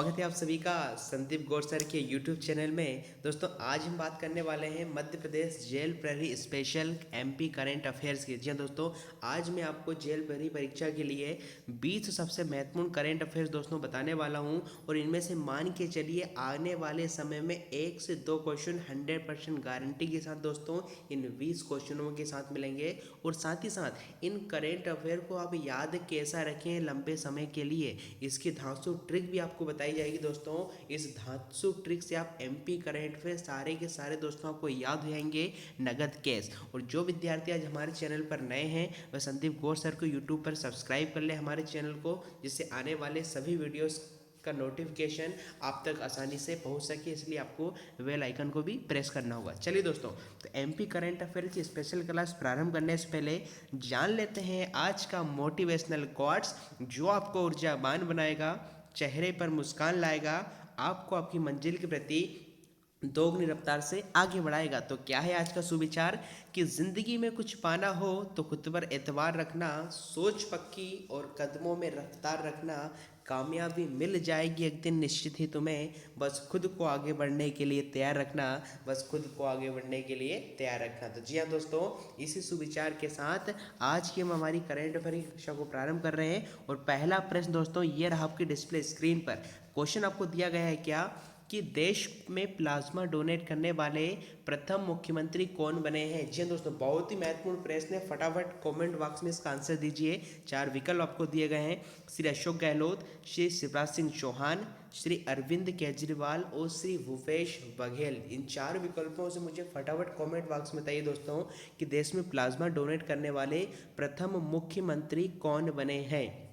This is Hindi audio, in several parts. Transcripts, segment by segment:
स्वागत है आप सभी का संदीप गौर सर के यूट्यूब चैनल में। दोस्तों आज हम बात करने वाले हैं मध्य प्रदेश जेल प्रहरी स्पेशल एमपी करंट अफेयर्स की। जी हाँ दोस्तों, आज मैं आपको जेल प्रहरी परीक्षा के लिए 20 सबसे महत्वपूर्ण करंट अफेयर्स दोस्तों बताने वाला हूं और इनमें से मान के चलिए आने वाले समय में 1 से 2 क्वेश्चन 100% गारंटी के साथ दोस्तों इन 20 क्वेश्चनों के साथ मिलेंगे। और साथ ही साथ इन करंट अफेयर को आप याद कैसा रखें लंबे समय के लिए, इसकी धांसू ट्रिक भी आपको बताई जाएगी दोस्तों। इस धांसू ट्रिक से आप एमपी करंट अफेयर सारे के सारे दोस्तों आपको याद हो जाएंगे नगद कैश। और जो विद्यार्थी आज हमारे चैनल पर नए हैं वह संदीप गौर सर को यूट्यूब पर सब्सक्राइब कर ले हमारे चैनल को, जिससे आने वाले सभी वीडियोस का नोटिफिकेशन आप तक आसानी से पहुंच सके, इसलिए आपको बेल आइकन को भी प्रेस करना होगा। चलिए दोस्तों, तो एमपी करंट अफेयर की स्पेशल क्लास प्रारंभ करने से पहले जान लेते हैं आज का मोटिवेशनल कोट्स जो आपको ऊर्जावान बनाएगा, चेहरे पर मुस्कान लाएगा, आपको आपकी मंजिल के प्रति दोगुनी रफ्तार से आगे बढ़ाएगा। तो क्या है आज का सुविचार कि जिंदगी में कुछ पाना हो तो खुद पर एतबार रखना, सोच पक्की और कदमों में रफ्तार रखना, कामयाबी मिल जाएगी एक दिन निश्चित ही तुम्हें, बस खुद को आगे बढ़ने के लिए तैयार रखना, बस खुद को आगे बढ़ने के लिए तैयार रखना। तो जी हाँ दोस्तों, इसी सुविचार के साथ आज की हम हमारी करंट अफेयर कक्षा को प्रारंभ कर रहे हैं। और पहला प्रश्न दोस्तों ये रहा आपकी डिस्प्ले स्क्रीन पर। क्वेश्चन आपको दिया गया है क्या कि देश में प्लाज्मा डोनेट करने वाले प्रथम मुख्यमंत्री कौन बने हैं। जी दोस्तों, बहुत ही महत्वपूर्ण प्रश्न है, फटाफट कमेंट बॉक्स में इसका आंसर दीजिए। 4 विकल्प आपको दिए गए हैं, श्री अशोक गहलोत, श्री शिवराज सिंह चौहान, श्री अरविंद केजरीवाल और श्री भूपेश बघेल। इन 4 विकल्पों से मुझे फटाफट कमेंट बॉक्स में बताइए दोस्तों कि देश में प्लाज्मा डोनेट करने वाले प्रथम मुख्यमंत्री कौन बने हैं।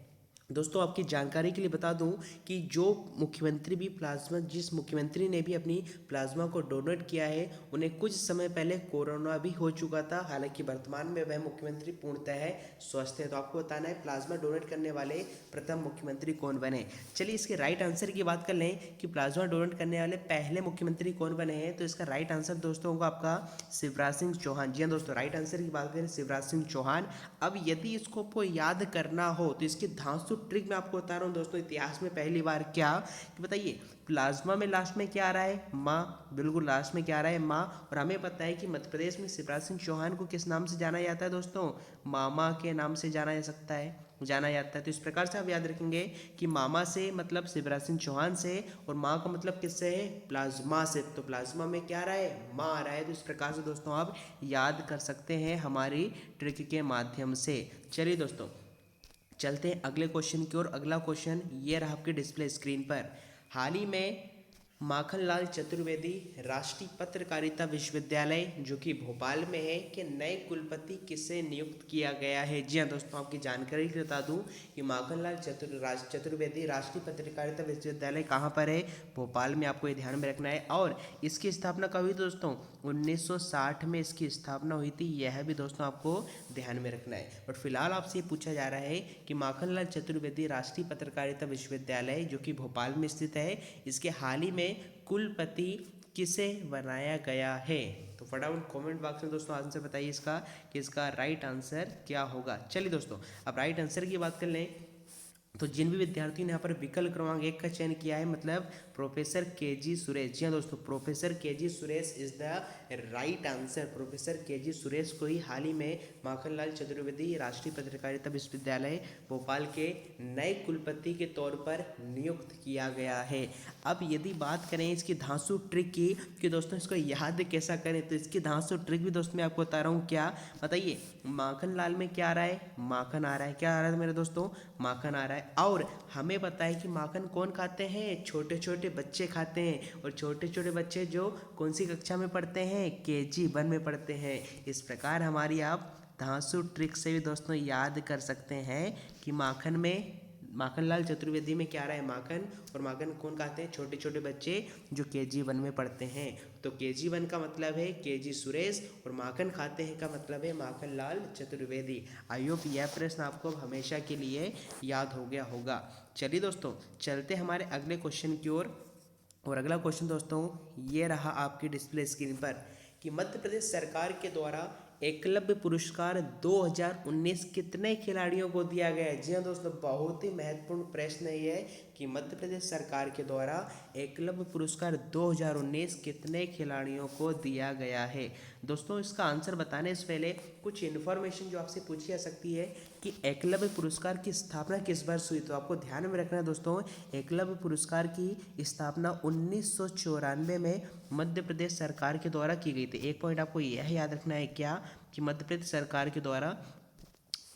दोस्तों आपकी जानकारी के लिए बता दूं कि जो मुख्यमंत्री भी प्लाज्मा जिस मुख्यमंत्री ने भी अपनी प्लाज्मा को डोनेट किया है उन्हें कुछ समय पहले कोरोना भी हो चुका था। हालांकि वर्तमान में वह मुख्यमंत्री पूर्णतः है स्वस्थ है। तो आपको बताना है प्लाज्मा डोनेट करने वाले प्रथम मुख्यमंत्री कौन बने। चलिए इसके राइट आंसर की बात कर लें कि प्लाज्मा डोनेट करने वाले पहले मुख्यमंत्री कौन बने हैं। तो इसका राइट आंसर दोस्तों होगा आपका शिवराज सिंह चौहान। जी हाँ दोस्तों, राइट आंसर की बात करें शिवराज सिंह चौहान। अब यदि इसको आपको याद करना हो तो इसकी धांसू ट्रिक मैं आपको बता रहा हूँ दोस्तों। इतिहास में पहली बार क्या कि बताइए, प्लाज्मा में लास्ट में क्या आ रहा है, माँ, बिल्कुल लास्ट में क्या आ रहा है, माँ। और हमें पता है कि मध्य प्रदेश में शिवराज सिंह चौहान को किस नाम से जाना जाता है दोस्तों, मामा के नाम से जाना जाता है। तो इस प्रकार से आप याद रखेंगे कि मामा से मतलब शिवराज सिंह चौहान से और माँ का मतलब किससे है, प्लाज्मा से। तो प्लाज्मा में क्या आ रहा है, माँ आ रहा है। तो इस प्रकार से दोस्तों आप याद कर सकते हैं हमारी ट्रिक के माध्यम से। चलिए दोस्तों चलते हैं अगले क्वेश्चन की ओर। अगला क्वेश्चन ये रहा आपके डिस्प्ले स्क्रीन पर। हाल ही में माखनलाल चतुर्वेदी राष्ट्रीय पत्रकारिता विश्वविद्यालय जो कि भोपाल में है के नए कुलपति किसे नियुक्त किया गया है। जी हाँ दोस्तों, आपकी जानकारी के बता दूं कि माखनलाल चतुर्वेदी राष्ट्रीय पत्रकारिता विश्वविद्यालय कहाँ पर है, भोपाल में। आपको ये ध्यान में रखना है। और इसकी स्थापना कब हुई दोस्तों, 1960 में इसकी स्थापना हुई थी। यह भी दोस्तों आपको ध्यान में रखना है। और फिलहाल आपसे पूछा जा रहा है कि माखनलाल चतुर्वेदी राष्ट्रीय पत्रकारिता विश्वविद्यालय जो कि भोपाल में स्थित है, इसके हाल ही में कुलपति किसे बनाया गया है। तो फटाफट कमेंट बॉक्स में दोस्तों आंसर बताइए इसका कि इसका राइट आंसर क्या होगा। चलिए दोस्तों अब राइट आंसर की बात कर लें तो जिन भी विद्यार्थियों ने यहाँ पर विकल्प क्रमांक 1 का चयन किया है मतलब प्रोफेसर केजी सुरेश। जी हाँ दोस्तों, professor KG Suresh is the right answer. Professor KG Suresh को ही हाल ही में माखनलाल चतुर्वेदी राष्ट्रीय पत्रकारिता विश्वविद्यालय भोपाल के नए कुलपति के तौर पर नियुक्त किया गया है। अब यदि बात करें इसकी धांसू ट्रिक की कि दोस्तों इसको याद कैसा करें, तो इसकी धांसू ट्रिक भी दोस्तों मैं आपको बता रहा हूँ। क्या बताइए, माखनलाल में क्या आ रहा है, माखन आ रहा है। क्या आ रहा है मेरे दोस्तों, माखन आ रहा है। और हमें पता है कि माखन कौन खाते हैं, छोटे छोटे बच्चे खाते हैं। और छोटे छोटे बच्चे जो कौन सी कक्षा में पढ़ते हैं, KG1 में पढ़ते हैं। इस प्रकार हमारी आप धांसू ट्रिक से भी दोस्तों याद कर सकते हैं कि माखन में माखनलाल चतुर्वेदी में क्या आ रहा है, माखन। और माखन कौन खाते हैं, छोटे छोटे बच्चे जो KG1 में पढ़ते हैं। तो KG1 का मतलब है केजी सुरेश और माखन खाते हैं का मतलब है माखनलाल चतुर्वेदी। आई होप यह प्रश्न आपको हमेशा के लिए याद हो गया होगा। चलिए दोस्तों चलते हमारे अगले क्वेश्चन की ओर। और अगला क्वेश्चन दोस्तों ये रहा आपकी डिस्प्ले स्क्रीन पर कि मध्य प्रदेश सरकार के द्वारा एकलव्य पुरस्कार 2019 कितने खिलाड़ियों को दिया गया है। जी हाँ दोस्तों, बहुत ही महत्वपूर्ण प्रश्न है ये। कि मध्य प्रदेश सरकार के द्वारा एकलव्य पुरस्कार 2019 कितने खिलाड़ियों को दिया गया है। दोस्तों इसका आंसर बताने से पहले कुछ इन्फॉर्मेशन जो आपसे पूछी जा सकती है कि एकलव्य पुरस्कार की स्थापना किस वर्ष हुई, तो आपको ध्यान में रखना है दोस्तों, एकलव्य पुरस्कार की स्थापना 1994 में मध्य प्रदेश सरकार के द्वारा की गई थी। एक पॉइंट आपको यह याद रखना है क्या, कि मध्य प्रदेश सरकार के द्वारा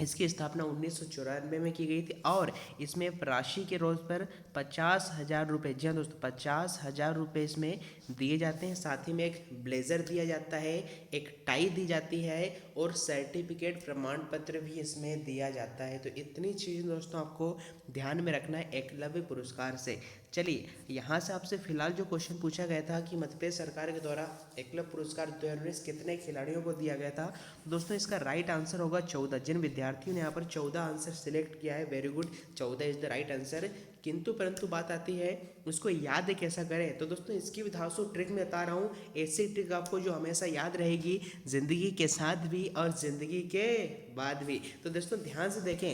इसकी स्थापना 1994 में की गई थी और इसमें राशि के रोज पर 50,000 रुपये, जी हाँ दोस्तों 50,000 रुपये इसमें दिए जाते हैं। साथ ही में एक ब्लेजर दिया जाता है, एक टाई दी जाती है और सर्टिफिकेट प्रमाण पत्र भी इसमें दिया जाता है। तो इतनी चीज़ दोस्तों आपको ध्यान में रखना है एकलव्य पुरस्कार से। चलिए यहाँ से आपसे फिलहाल जो क्वेश्चन पूछा गया था कि मध्य प्रदेश सरकार के द्वारा एकलव्य पुरस्कार 2019 कितने खिलाड़ियों को दिया गया था, दोस्तों इसका राइट आंसर होगा 14। जिन विद्यार्थियों ने यहाँ पर 14 आंसर सिलेक्ट किया है, very good, 14 is the right answer. किंतु परंतु बात आती है उसको याद कैसा करें, तो दोस्तों इसकी भी 200 ट्रिक में बता रहा हूँ, ऐसी ट्रिक आपको जो हमेशा याद रहेगी जिंदगी के साथ भी और जिंदगी के बाद भी। तो दोस्तों ध्यान से देखें,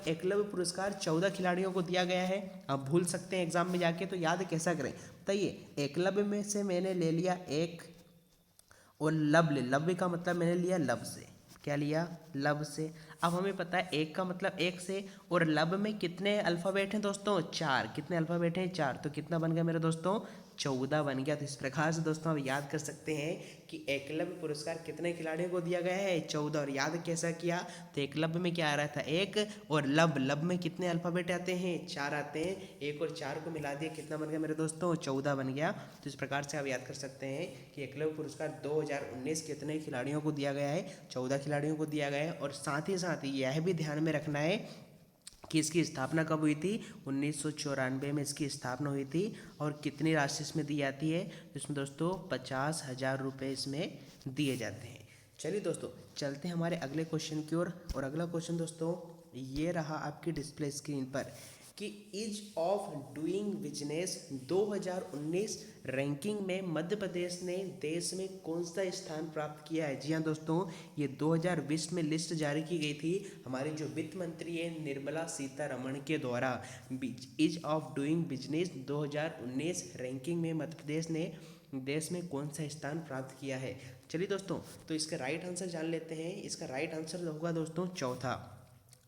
एकलव्य पुरस्कार 14 खिलाड़ियों को दिया गया है। आप भूल सकते हैं एग्जाम में जाके, तो याद कैसा करें बताइए। एकलव्य में से मैंने ले लिया एक और लव्य का मतलब मैंने लिया लब से, क्या लिया, लब से। अब हमें पता है एक का मतलब एक से, और लब में कितने अल्फ़ाबेट हैं दोस्तों, 4। कितने अल्फ़ाबेट हैं, 4। तो कितना बन गया मेरे दोस्तों, 14 बन गया। तो इस प्रकार से दोस्तों आप याद कर सकते हैं कि एकलव्य पुरस्कार कितने खिलाड़ियों को दिया गया है, 14। और याद कैसा किया, तो एकलव्य में क्या आ रहा था, एक, और लब में कितने अल्फ़ाबेट आते हैं, 4 आते हैं। 1 और 4 को मिला दिया, कितना बन गया मेरे दोस्तों, 14 बन गया। तो इस प्रकार से आप याद कर सकते हैं कि एकलव्य पुरस्कार 2019 कितने खिलाड़ियों को दिया गया है, 14 खिलाड़ियों को दिया गया है। और साथ ही यह भी ध्यान में रखना है कि इसकी स्थापना कब हुई थी, 1994 में इसकी स्थापना हुई थी। और कितनी राशि इसमें दी जाती है, इसमें दोस्तों 50,000 रुपये इसमें दिए जाते हैं। चलिए दोस्तों चलते हैं हमारे अगले क्वेश्चन की ओर। और अगला क्वेश्चन दोस्तों ये रहा आपकी डिस्प्ले स्क्रीन पर कि ease of doing business 2019 ranking में मध्य प्रदेश ने देश में कौन सा स्थान प्राप्त किया है। जी हाँ दोस्तों, ये 2020 में लिस्ट जारी की गई थी हमारी जो वित्त मंत्री है निर्मला सीतारमण के द्वारा। Ease of doing business 2019 ranking में मध्य प्रदेश ने देश में कौन सा स्थान प्राप्त किया है। चलिए दोस्तों तो इसका राइट आंसर जान लेते हैं। इसका राइट आंसर होगा दोस्तों चौथा।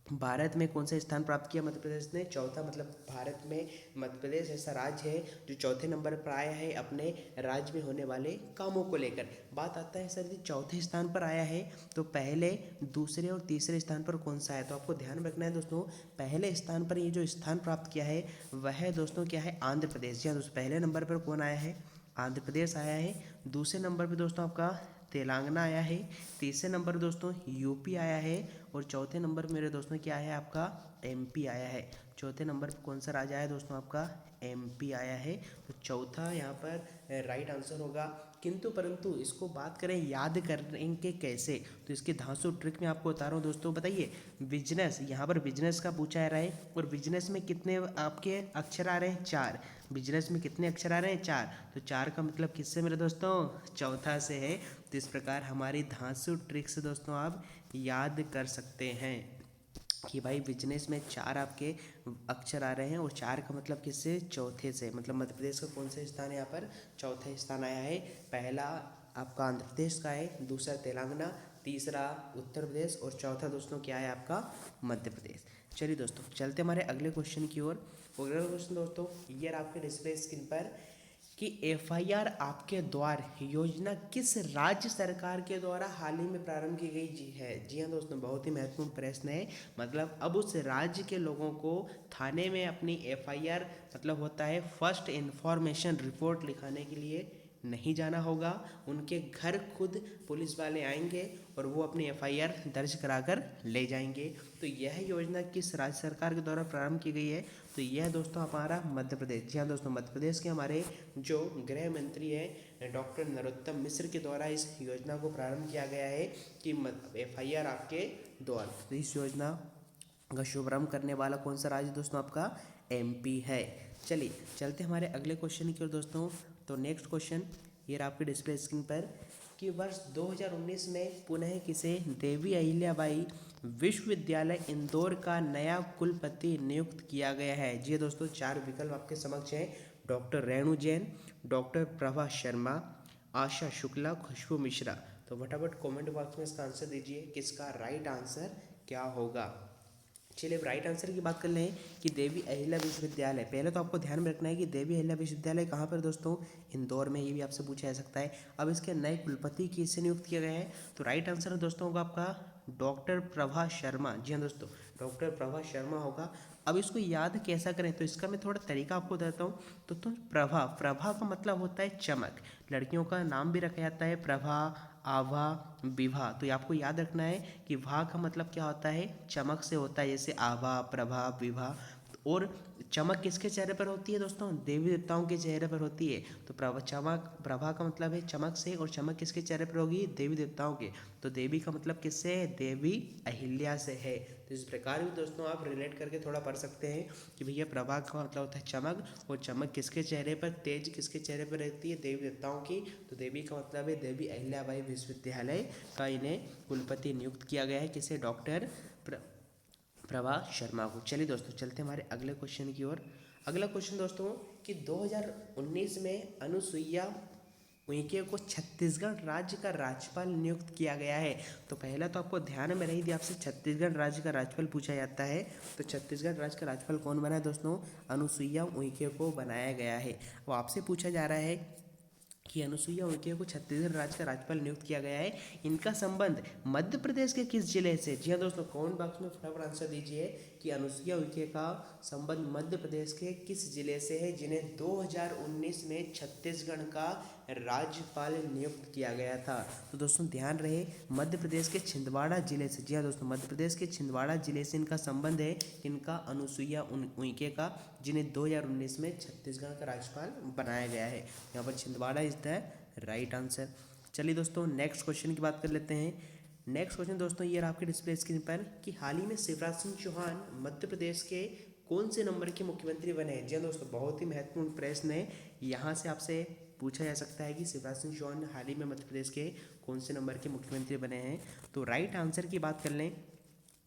भारत में कौन सा स्थान प्राप्त किया मध्य प्रदेश ने, चौथा। मतलब भारत में मध्य प्रदेश ऐसा राज्य है जो चौथे नंबर पर आया है अपने राज्य में होने वाले कामों को लेकर। बात आता है सर जी चौथे स्थान पर आया है, तो पहले, दूसरे और तीसरे स्थान पर कौन सा है, तो आपको ध्यान रखना है दोस्तों। पहले स्थान पर ये जो स्थान प्राप्त किया है वह दोस्तों क्या है, आंध्र प्रदेश। जी हाँ दोस्तों, पहले नंबर पर कौन आया है, आंध्र प्रदेश आया है। दूसरे नंबर पर दोस्तों आपका तेलंगाना आया है। तीसरे नंबर दोस्तों यूपी आया है। और चौथे नंबर मेरे दोस्तों क्या है, आपका एमपी आया है। चौथे नंबर पर कौन सा राज्य आया दोस्तों, आपका एमपी आया है। तो चौथा यहाँ पर राइट आंसर होगा। किंतु परंतु इसको बात करें याद करेंगे कैसे, तो इसके धांसू ट्रिक में आपको बता रहा हूँ दोस्तों। बताइए बिजनेस, यहाँ पर बिजनेस का पूछा जा रहा है और बिजनेस में कितने आपके अक्षर आ रहे हैं, 4। बिजनेस में कितने अक्षर आ रहे हैं, 4। तो 4 का मतलब किससे मेरे दोस्तों, चौथा से है। तो इस प्रकार हमारी धांसू ट्रिक से दोस्तों आप याद कर सकते हैं कि भाई बिजनेस में 4 आपके अक्षर आ रहे हैं और 4 का मतलब किससे, चौथे से। मतलब मध्य प्रदेश का कौन सा स्थान है, यहाँ पर चौथा स्थान आया है। पहला आपका आंध्र प्रदेश का है, दूसरा तेलंगाना, तीसरा उत्तर प्रदेश और चौथा दोस्तों क्या है आपका मध्य प्रदेश। चलिए दोस्तों चलते हमारे अगले क्वेश्चन की ओर। अगला क्वेश्चन दोस्तों ये आपके डिस्प्ले स्क्रीन पर कि एफआईआर आपके द्वार योजना किस राज्य सरकार के द्वारा हाल ही में प्रारंभ की गई जी है। जी हाँ दोस्तों, बहुत ही महत्वपूर्ण प्रश्न है। मतलब अब उस राज्य के लोगों को थाने में अपनी एफआईआर मतलब होता है फर्स्ट इन्फॉर्मेशन रिपोर्ट लिखाने के लिए नहीं जाना होगा। उनके घर खुद पुलिस वाले आएंगे और वो अपनी एफआईआर दर्ज कराकर ले जाएंगे। तो यह योजना किस राज्य सरकार के द्वारा प्रारंभ की गई है, तो यह दोस्तों हमारा मध्य प्रदेश। जी हाँ दोस्तों, मध्य प्रदेश के हमारे जो गृह मंत्री हैं डॉक्टर नरोत्तम मिश्र के द्वारा इस योजना को प्रारंभ किया गया है कि एफआईआर आपके द्वार। तो इस योजना का शुभारंभ करने वाला कौन सा राज्य दोस्तों, आपका एमपी है। चलिए चलते हमारे अगले क्वेश्चन की ओर दोस्तों। तो नेक्स्ट क्वेश्चन ये आपके डिस्प्ले स्क्रीन पर कि वर्ष 2019 में पुनः किसे देवी अहिल्याबाई विश्वविद्यालय इंदौर का नया कुलपति नियुक्त किया गया है? जी दोस्तों, चार विकल्प आपके समक्ष हैं। डॉक्टर रेणु जैन, डॉक्टर प्रभा शर्मा, आशा शुक्ला, खुशबू मिश्रा। तो फटाफट कमेंट बॉक्स में इसका आंसर दीजिए कि इसका राइट आंसर क्या होगा। चलिए अब राइट आंसर की बात कर लें कि देवी अहिल्या विश्वविद्यालय। पहले तो आपको ध्यान में रखना है कि देवी अहिल्या विश्वविद्यालय कहाँ पर दोस्तों? इंदौर में। ये भी आपसे पूछा जा सकता है। अब इसके नए कुलपति किससे नियुक्त किया गया है? तो राइट आंसर दोस्तों होगा आपका डॉक्टर प्रभा शर्मा। जी हाँ दोस्तों, डॉक्टर प्रभा शर्मा होगा। अब इसको याद कैसा करें, तो इसका मैं थोड़ा तरीका आपको देता हूँ। तो प्रभा, प्रभा का मतलब होता है चमक। लड़कियों का नाम भी रखा जाता है प्रभा, आभा, विभा। तो ये आपको याद रखना है कि भा का मतलब क्या होता है? चमक से होता है, जैसे आभा, प्रभा, विभा। और चमक किसके चेहरे पर होती है दोस्तों? देवी देवताओं के चेहरे पर होती है। तो प्रभा का मतलब है चमक से, और चमक किसके चेहरे पर होगी? देवी देवताओं के। तो देवी का मतलब किससे है? देवी अहिल्या से है। तो इस प्रकार भी दोस्तों आप रिलेट करके थोड़ा पढ़ सकते हैं कि भैया प्रभा का मतलब होता है चमक, और चमक किसके चेहरे पर, तेज किसके चेहरे पर रहती है? देवी देवताओं की। तो देवी का मतलब है देवी अहिल्याबाई विश्वविद्यालय का इन्हें कुलपति नियुक्त किया गया है। किसे? डॉक्टर प्रभा शर्मा को। चलिए दोस्तों, चलते हमारे अगले क्वेश्चन की ओर। अगला क्वेश्चन दोस्तों कि 2019 में अनुसुईया उइके को छत्तीसगढ़ राज्य का राज्यपाल नियुक्त किया गया है। तो पहला तो आपको ध्यान में रही थी, आपसे छत्तीसगढ़ राज्य का राज्यपाल पूछा जाता है। तो छत्तीसगढ़ राज्य का राज्यपाल कौन बना है दोस्तों? अनुसुईया उइके को बनाया गया है। वो आपसे पूछा जा रहा है कि अनुसुईया उइके को छत्तीसगढ़ राज्य का राज्यपाल नियुक्त किया गया है। इनका संबंध मध्य प्रदेश के किस जिले से? जी हाँ दोस्तों, कमेंट बॉक्स में फटाफट आंसर दीजिए कि अनुसुईया उइके का संबंध मध्य प्रदेश के किस जिले से है, जिन्हें 2019 में छत्तीसगढ़ का राज्यपाल नियुक्त किया गया था। तो दोस्तों ध्यान रहे, मध्य प्रदेश के छिंदवाड़ा जिले से। जी हाँ दोस्तों, मध्य प्रदेश के छिंदवाड़ा जिले से इनका संबंध है। इनका अनुसुईया उइके का, जिन्हें 2019 में छत्तीसगढ़ का राज्यपाल बनाया गया है। यहाँ पर Chhindwara is the right answer. चलिए दोस्तों, नेक्स्ट क्वेश्चन की बात कर लेते हैं। नेक्स्ट क्वेश्चन दोस्तों ये रहा आपके डिस्प्ले स्क्रीन पर कि हाल ही में शिवराज सिंह चौहान मध्य प्रदेश के कौन से नंबर के मुख्यमंत्री बने हैं? जी हाँ दोस्तों, बहुत ही महत्वपूर्ण प्रश्न है। यहाँ से आपसे पूछा जा सकता है कि शिवराज सिंह चौहान हाल ही में मध्य प्रदेश के कौन से नंबर के मुख्यमंत्री बने हैं। तो राइट आंसर की बात कर लें,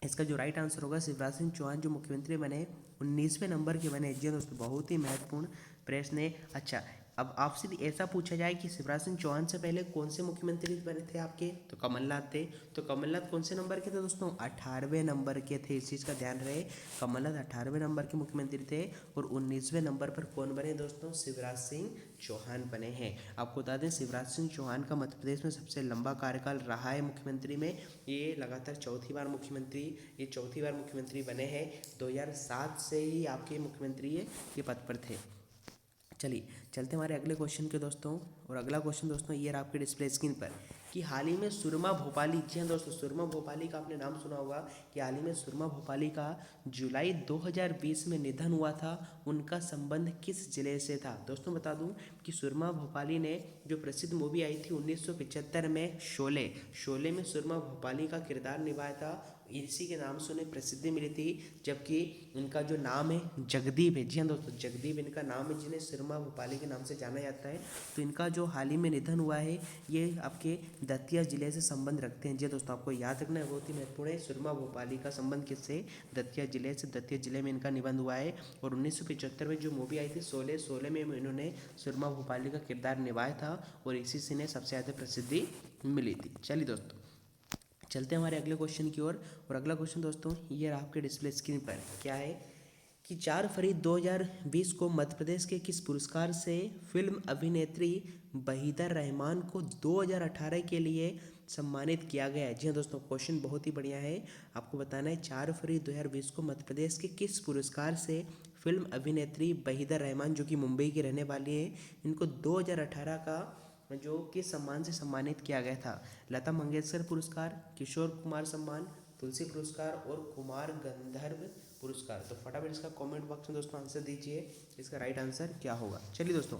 इसका जो राइट आंसर होगा, शिवराज सिंह चौहान जो मुख्यमंत्री बने 19वें नंबर के बने। जी हाँ दोस्तों, बहुत ही महत्वपूर्ण प्रश्न है। अच्छा, अब आपसे भी ऐसा पूछा जाए कि शिवराज सिंह चौहान से पहले कौन से मुख्यमंत्री बने थे आपके? तो कमलनाथ थे। तो कमलनाथ कौन से नंबर के थे दोस्तों? 18वें नंबर के थे। इस चीज़ का ध्यान रहे, कमलनाथ 18वें नंबर के मुख्यमंत्री थे। और 19वें नंबर पर कौन बने दोस्तों? शिवराज सिंह चौहान बने हैं। आपको बता दें, शिवराज सिंह चौहान का मध्य प्रदेश में सबसे लंबा कार्यकाल रहा है मुख्यमंत्री में। ये लगातार चौथी बार मुख्यमंत्री बने हैं। 2007 से ही आपके मुख्यमंत्री ये पद पर थे। चलिए चलते हमारे अगले क्वेश्चन के दोस्तों। और अगला क्वेश्चन दोस्तों ये रहा आपके डिस्प्ले स्क्रीन पर कि हाल ही में सुरमा भोपाली। जी हाँ दोस्तों, सुरमा भोपाली का आपने नाम सुना होगा कि हाल ही में सुरमा भोपाली का जुलाई 2020 में निधन हुआ था। उनका संबंध किस जिले से था? दोस्तों बता दूं कि सुरमा भोपाली ने जो प्रसिद्ध मूवी आई थी 1975 में, शोले में सुरमा भोपाली का किरदार निभाया था। इसी के नाम से उन्हें प्रसिद्धि मिली थी। जबकि इनका जो नाम है जगदीप है। जी हाँ दोस्तों, जगदीप इनका नाम है, जिन्हें सुरमा भोपाली के नाम से जाना जाता है। तो इनका जो हाल ही में निधन हुआ है, ये आपके दतिया जिले से संबंध रखते हैं। जी दोस्तों, आपको याद रखना है, बहुत ही महत्वपूर्ण है। सुरमा भोपाली का संबंध किससे? दतिया जिले से। दतिया जिले में इनका निबंध हुआ है। और 1975 में जो मूवी आई थी शोले में इन्होंने सुरमा भोपाली का किरदार निभाया था, और इसी से इन्हें सबसे ज़्यादा प्रसिद्धि मिली थी। चलिए दोस्तों, चलते हैं हमारे अगले क्वेश्चन की ओर। और अगला क्वेश्चन दोस्तों ये रहा आपके डिस्प्ले स्क्रीन पर। क्या है कि 4 फरवरी 2020 को मध्य प्रदेश के किस पुरस्कार से फिल्म अभिनेत्री वहीदा रहमान को 2018 के लिए सम्मानित किया गया है? जी हाँ दोस्तों, क्वेश्चन बहुत ही बढ़िया है। आपको बताना है 4 फरवरी 2020 को मध्य प्रदेश के किस पुरस्कार से फिल्म अभिनेत्री वहीदा रहमान, जो कि मुंबई की रहने वाली है, इनको 2018 का जो किस सम्मान से सम्मानित किया गया था? लता मंगेशकर पुरस्कार, किशोर कुमार सम्मान, तुलसी पुरस्कार और कुमार गंधर्व पुरस्कार। तो फटाफट इसका कमेंट बॉक्स में दोस्तों आंसर दीजिए, इसका राइट आंसर क्या होगा। चलिए दोस्तों,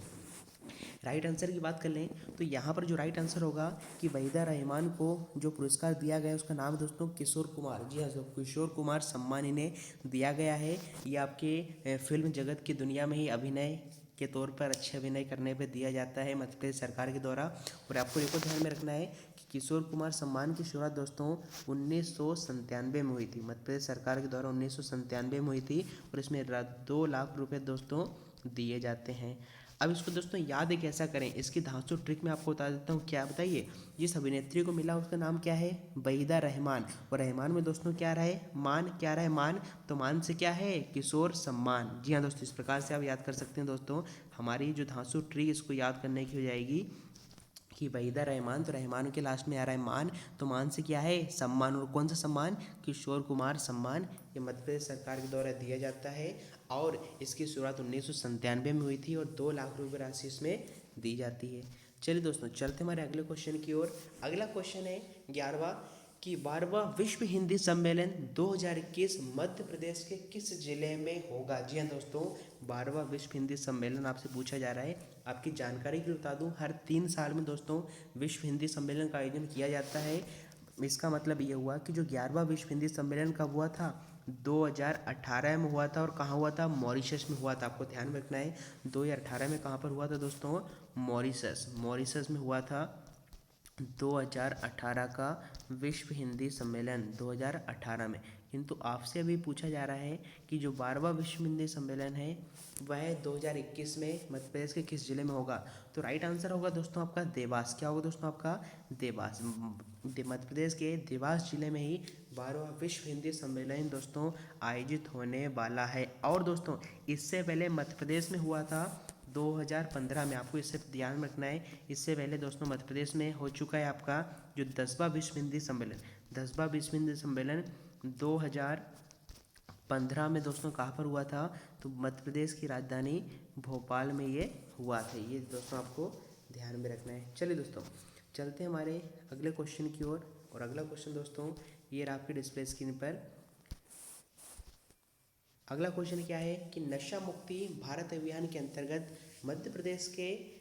राइट आंसर की बात कर लें तो यहाँ पर जो राइट आंसर होगा कि वहीदा रहमान को जो पुरस्कार दिया गया है उसका नाम दोस्तों किशोर कुमार। जी हाँ, किशोर कुमार सम्मान इन्हें दिया गया है। ये आपके फिल्म जगत की दुनिया में ही अभिनय के तौर पर अच्छे अभिनय करने पर दिया जाता है मध्य प्रदेश सरकार के द्वारा। और आपको एक और ध्यान में रखना है कि किशोर कुमार सम्मान की शुरुआत दोस्तों 1997 में हुई थी। मध्य प्रदेश सरकार के द्वारा 1997 में हुई थी और इसमें 2 लाख रुपए दोस्तों दिए जाते हैं। अब इसको दोस्तों याद कैसा करें, इसकी धांसू ट्रिक मैं आपको बता देता हूँ। क्या बताइए, जिस अभिनेत्री को मिला उसका नाम क्या है, वहीदा रहमान। और रहमान में दोस्तों क्या रहा है, मान। क्या रहा है, मान। तो मान से क्या है, किशोर सम्मान। जी हाँ दोस्तों, इस प्रकार से आप याद कर सकते हैं दोस्तों। हमारी जो धांसू ट्रिक इसको याद करने की हो जाएगी कि वहीदा रहमान, तो रहमान के लास्ट में आ रहा है मान, तो मान से क्या है, सम्मान। और कौन सा सम्मान, किशोर कुमार सम्मान। ये मध्य प्रदेश सरकार के द्वारा दिया जाता है और इसकी शुरुआत 1997 में हुई थी और 2 लाख रुपये राशि इसमें दी जाती है। चलिए दोस्तों, चलते हमारे अगले क्वेश्चन की ओर। अगला क्वेश्चन है 11वां कि 12वां विश्व हिंदी सम्मेलन 2021 मध्य प्रदेश के किस जिले में होगा। जी हाँ दोस्तों, 12वां विश्व हिंदी सम्मेलन आपसे पूछा जा रहा है। आपकी जानकारी के लिए बता दूं, हर 3 साल में दोस्तों विश्व हिंदी सम्मेलन का आयोजन किया जाता है। इसका मतलब ये हुआ कि जो 11वां विश्व हिंदी सम्मेलन कब हुआ था, 2018 में हुआ था। और कहाँ हुआ था, मॉरिशस में हुआ था। आपको ध्यान में रखना है 2018 में कहाँ पर हुआ था दोस्तों, मॉरिशस में हुआ था। 2018 का विश्व हिंदी सम्मेलन 2018 में। किंतु आपसे अभी पूछा जा रहा है कि जो 12वां विश्व हिंदी सम्मेलन है वह 2021 में मध्य प्रदेश के किस जिले में होगा। तो राइट आंसर होगा दोस्तों आपका देवास। क्या होगा दोस्तों आपका, देवास। मध्य प्रदेश के देवास जिले में ही 12वां विश्व हिंदी सम्मेलन दोस्तों आयोजित होने वाला है। और दोस्तों इससे पहले मध्य प्रदेश में हुआ था 2015 में। आपको इससे ध्यान में रखना है, इससे पहले दोस्तों मध्य प्रदेश में हो चुका है आपका जो 10वां विश्व हिंदी सम्मेलन। 10वां विश्व हिंदी सम्मेलन 2015 में दोस्तों कहाँ पर हुआ था, तो मध्य प्रदेश की राजधानी भोपाल में ये हुआ था। ये दोस्तों आपको ध्यान में रखना है। चलिए दोस्तों, चलते हैं हमारे अगले क्वेश्चन की ओर। और अगला क्वेश्चन दोस्तों ये रहा आपके डिस्प्ले स्क्रीन पर। अगला क्वेश्चन क्या है कि नशा मुक्ति भारत अभियान के अंतर्गत मध्य प्रदेश के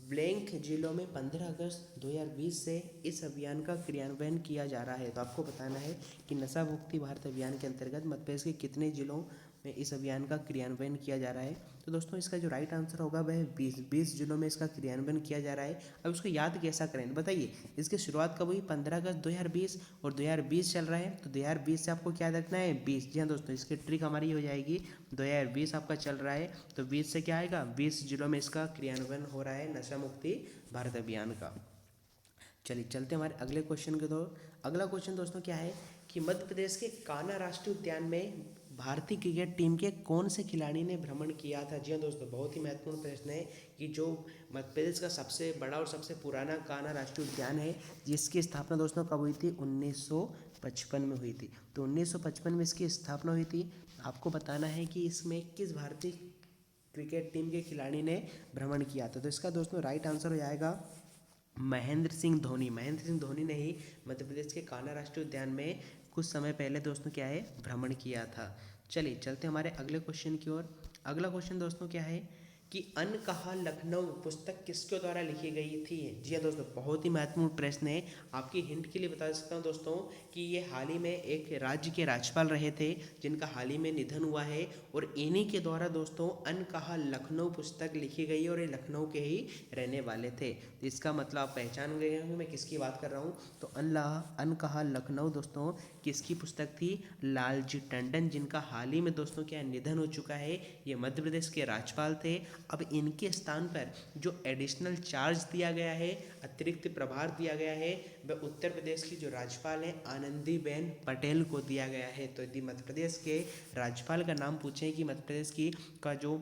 ब्लैंक जिलों में 15 अगस्त 2020 से इस अभियान का क्रियान्वयन किया जा रहा है। तो आपको बताना है कि नशा मुक्ति भारत अभियान के अंतर्गत मध्य प्रदेश के कितने जिलों में इस अभियान का क्रियान्वयन किया जा रहा है। तो दोस्तों इसका जो राइट आंसर होगा वह 20 जिलों में इसका क्रियान्वयन किया जा रहा है। अब उसको याद कैसा करें बताइए, इसकी शुरुआत कब हुई, 15 अगस्त 2020 और 2020 चल रहा है। तो 2020 से आपको क्या रखना है, 20। जी हाँ दोस्तों, इसकी ट्रिक हमारी हो जाएगी 2020 आपका चल रहा है तो 20 से क्या आएगा, 20 जिलों में इसका क्रियान्वयन हो रहा है नशा मुक्ति भारत अभियान का। चलिए चलते हमारे अगले क्वेश्चन के दौर। अगला क्वेश्चन दोस्तों क्या है कि मध्य प्रदेश के कान्हा राष्ट्रीय उद्यान में भारतीय क्रिकेट टीम के कौन से खिलाड़ी ने भ्रमण किया था। जी हाँ दोस्तों, बहुत ही महत्वपूर्ण प्रश्न है कि जो मध्य प्रदेश का सबसे बड़ा और सबसे पुराना कान्हा राष्ट्रीय उद्यान है जिसकी स्थापना दोस्तों कब हुई थी, 1955 में हुई थी। तो 1955 में इसकी स्थापना हुई थी। आपको बताना है कि इसमें किस भारतीय क्रिकेट टीम के खिलाड़ी ने भ्रमण किया था। तो इसका दोस्तों राइट आंसर हो जाएगा महेंद्र सिंह धोनी। महेंद्र सिंह धोनी ने ही मध्य प्रदेश के कान्हा राष्ट्रीय उद्यान में कुछ समय पहले दोस्तों क्या है, भ्रमण किया था। चलिए चलते हमारे अगले क्वेश्चन की ओर। अगला क्वेश्चन दोस्तों क्या है कि अन्न कहा लखनऊ पुस्तक किसके द्वारा लिखी गई थी। जी हाँ दोस्तों, बहुत ही महत्वपूर्ण प्रश्न है। आपकी हिंट के लिए बता सकता हूँ दोस्तों कि ये हाल ही में एक राज्य के राज्यपाल रहे थे जिनका हाल ही में निधन हुआ है और इन्हीं के द्वारा दोस्तों अन्न कहा लखनऊ पुस्तक लिखी गई और ये लखनऊ के ही रहने वाले थे। तो इसका मतलब आप पहचान गए होंगे मैं किसकी बात कर रहा हूँ। तो अन्न कहा लखनऊ दोस्तों किसकी पुस्तक थी, लालजी टंडन, जिनका हाल ही में दोस्तों क्या निधन हो चुका है। ये मध्य प्रदेश के राज्यपाल थे। अब इनके स्थान पर जो एडिशनल चार्ज दिया गया है, अतिरिक्त प्रभार दिया गया है, वह उत्तर प्रदेश की जो राज्यपाल हैं आनंदीबेन पटेल को दिया गया है। तो यदि मध्य प्रदेश के राज्यपाल का नाम पूछें कि मध्य प्रदेश की का जो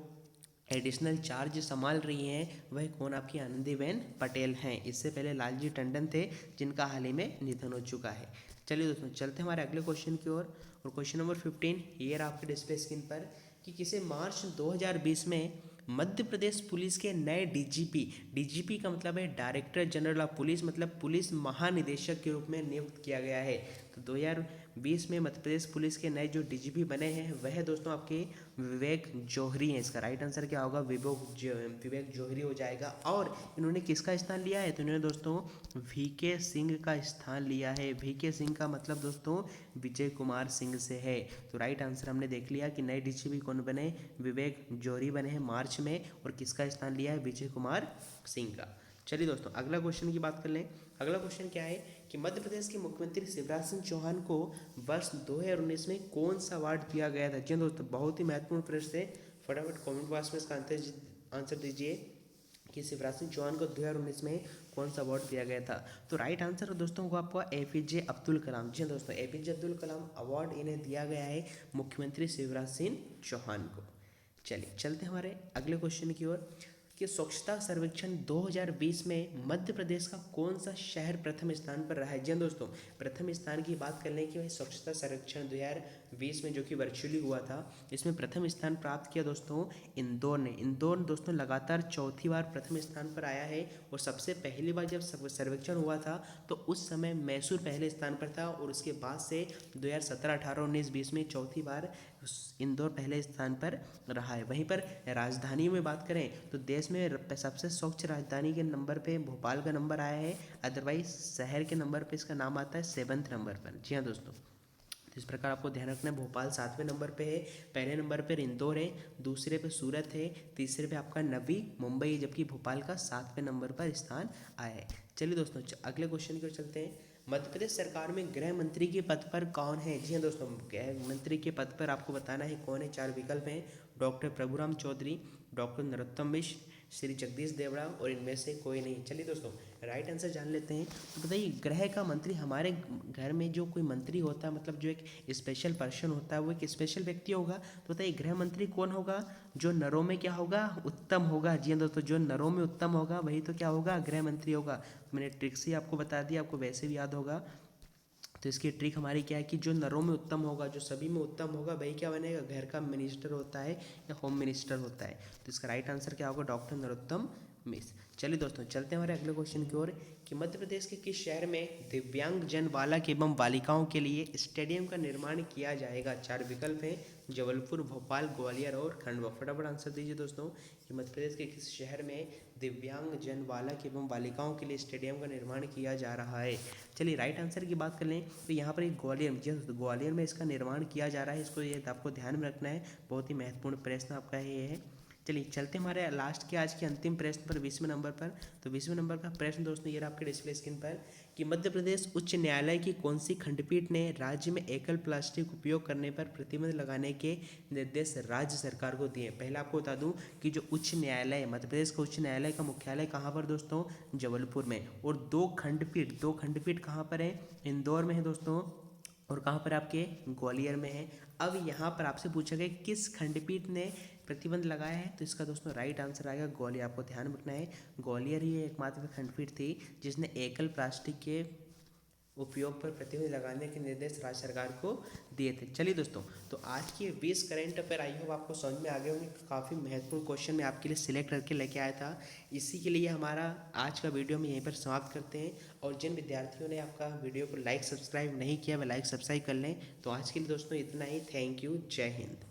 एडिशनल चार्ज संभाल रही हैं वह कौन, आपकी आनंदीबेन पटेल हैं। इससे पहले लालजी टंडन थे जिनका हाल ही में निधन हो चुका है। चलिए दोस्तों चलते हैं हमारे अगले क्वेश्चन की ओर। और क्वेश्चन नंबर 15 ये रहा आपके डिस्प्ले स्क्रीन पर कि किसे मार्च 2020 में मध्य प्रदेश पुलिस के नए डीजीपी का मतलब है डायरेक्टर जनरल ऑफ पुलिस, मतलब पुलिस महानिदेशक के रूप में नियुक्त किया गया है। तो 2020 में मध्य प्रदेश पुलिस के नए जो डीजीपी बने हैं वह दोस्तों आपके विवेक जौहरी हैं। इसका राइट आंसर क्या होगा, विवेक जौहरी हो जाएगा। और इन्होंने किसका स्थान लिया है, तो इन्होंने दोस्तों वीके सिंह का स्थान लिया है। वीके सिंह का मतलब दोस्तों विजय कुमार सिंह से है। तो राइट आंसर हमने देख लिया कि नए डीजीपी कौन बने, विवेक जौहरी बने हैं मार्च में, और किसका स्थान लिया है, विजय कुमार सिंह का। चलिए दोस्तों अगला क्वेश्चन की बात कर लें। अगला क्वेश्चन क्या है कि मध्य प्रदेश के मुख्यमंत्री शिवराज सिंह चौहान को वर्ष 2019 में कौन सा अवार्ड दिया गया था? जी दोस्तों बहुत ही महत्वपूर्ण प्रश्न है, फटाफट कमेंट बॉक्स में इसका आंसर दीजिए कि शिवराज सिंह चौहान को 2019 में कौन सा अवार्ड दिया गया था। तो राइट आंसर दोस्तों होगा आपको APJ अब्दुल कलाम। जी दोस्तों APJ अब्दुल कलाम अवार्ड इन्हें दिया गया है मुख्यमंत्री शिवराज सिंह चौहान को। चलिए चलते हैं हमारे अगले क्वेश्चन की ओर कि स्वच्छता सर्वेक्षण 2020 में मध्य प्रदेश का कौन सा शहर प्रथम स्थान पर रहा है? जी दोस्तों प्रथम स्थान की बात कर लें कि स्वच्छता सर्वेक्षण 2020 में जो कि वर्चुअली हुआ था, इसमें प्रथम स्थान प्राप्त किया दोस्तों इंदौर ने। इंदौर दोस्तों लगातार चौथी बार प्रथम स्थान पर आया है और सबसे पहली बार जब सर्वेक्षण हुआ था तो उस समय मैसूर पहले स्थान पर था और उसके बाद से 2017, 18, 19, 20 में चौथी बार इंदौर पहले स्थान पर रहा है। वहीं पर राजधानी में बात करें तो देश में सबसे स्वच्छ राजधानी के नंबर पे भोपाल का नंबर आया है, अदरवाइज शहर के नंबर पे इसका नाम आता है 7वें नंबर पर। जी हाँ दोस्तों, तो इस प्रकार आपको ध्यान रखना है, भोपाल 7वें नंबर पे है, पहले नंबर पर इंदौर है, दूसरे पे सूरत है, तीसरे पे आपका नवी मुंबई है, जबकि भोपाल का 7वें नंबर पर स्थान आया है। चलिए दोस्तों अगले क्वेश्चन की ओर चलते हैं। मध्य प्रदेश सरकार में गृह मंत्री के पद पर कौन है? जी हाँ दोस्तों गृह मंत्री के पद पर आपको बताना है कौन है। 4 विकल्प हैं, डॉक्टर प्रभुराम चौधरी, डॉक्टर नरोत्तम मिश्र, श्री जगदीश देवड़ा और इनमें से कोई नहीं। चलिए दोस्तों राइट आंसर जान लेते हैं। तो बताइए गृह का मंत्री, हमारे घर में जो कोई मंत्री होता है मतलब जो एक स्पेशल पर्सन होता है वो एक स्पेशल व्यक्ति होगा। तो बताइए गृह मंत्री कौन होगा? जो नरों में क्या होगा? उत्तम होगा। जी हाँ दोस्तों जो नरों में उत्तम होगा वही तो क्या होगा? गृह मंत्री होगा। मैंने ट्रिक से आपको बता दिया, आपको वैसे भी याद होगा। तो इसकी ट्रिक हमारी क्या है कि जो नरों में उत्तम होगा, जो सभी में उत्तम होगा वही क्या बनेगा? घर का मिनिस्टर होता है या होम मिनिस्टर होता है। तो इसका राइट आंसर क्या होगा? डॉक्टर नरोत्तम मिश्र। चलिए दोस्तों चलते हैं हमारे अगले क्वेश्चन की ओर कि मध्य प्रदेश के किस शहर में दिव्यांग जन बालक एवं बालिकाओं के लिए स्टेडियम का निर्माण किया जाएगा? 4 विकल्प हैं, जबलपुर, भोपाल, ग्वालियर और खंडवा। फटाफट आंसर दीजिए दोस्तों कि मध्य प्रदेश के किस शहर में दिव्यांग जन बालक एवं बालिकाओं के लिए स्टेडियम का निर्माण किया जा रहा है। चलिए राइट आंसर की बात कर लें तो यहाँ पर एक ग्वालियर में इसका निर्माण किया जा रहा है। इसको ये आपको ध्यान में रखना है, बहुत ही महत्वपूर्ण प्रश्न आपका ये है। चलिए चलते हमारे लास्ट के आज के अंतिम प्रश्न पर 20वें नंबर पर। तो 20वें नंबर का प्रश्न दोस्तों ये रहा आपके डिस्प्ले स्क्रीन पर कि मध्य प्रदेश उच्च न्यायालय की कौन सी खंडपीठ ने राज्य में एकल प्लास्टिक उपयोग करने पर प्रतिबंध लगाने के निर्देश राज्य सरकार को दिए? पहले आपको बता दूं कि जो उच्च न्यायालय मध्य प्रदेश का उच्च न्यायालय का मुख्यालय कहाँ पर दोस्तों? जबलपुर में। और दो खंडपीठ कहाँ पर है? इंदौर में है दोस्तों, और कहाँ पर आपके? ग्वालियर में है। अब यहाँ पर आपसे पूछा गया किस खंडपीठ ने प्रतिबंध लगाया है? तो इसका दोस्तों राइट आंसर आएगा ग्वालियर। आपको ध्यान रखना है ग्वालियर ही एकमात्र खंडपीठ थी जिसने एकल प्लास्टिक के उपयोग पर प्रतिबंध लगाने के निर्देश राज्य सरकार को दिए थे। चलिए दोस्तों तो आज की 20 करंट अफेयर आई होप आपको समझ में आ गए होंगे। काफ़ी महत्वपूर्ण क्वेश्चन मैं आपके लिए सिलेक्ट करके लेके आया था। इसी के लिए हमारा आज का वीडियो हम यहीं पर समाप्त करते हैं। और जिन विद्यार्थियों ने आपका वीडियो को लाइक सब्सक्राइब नहीं किया वह लाइक सब्सक्राइब कर लें। तो आज के लिए दोस्तों इतना ही। थैंक यू, जय हिंद।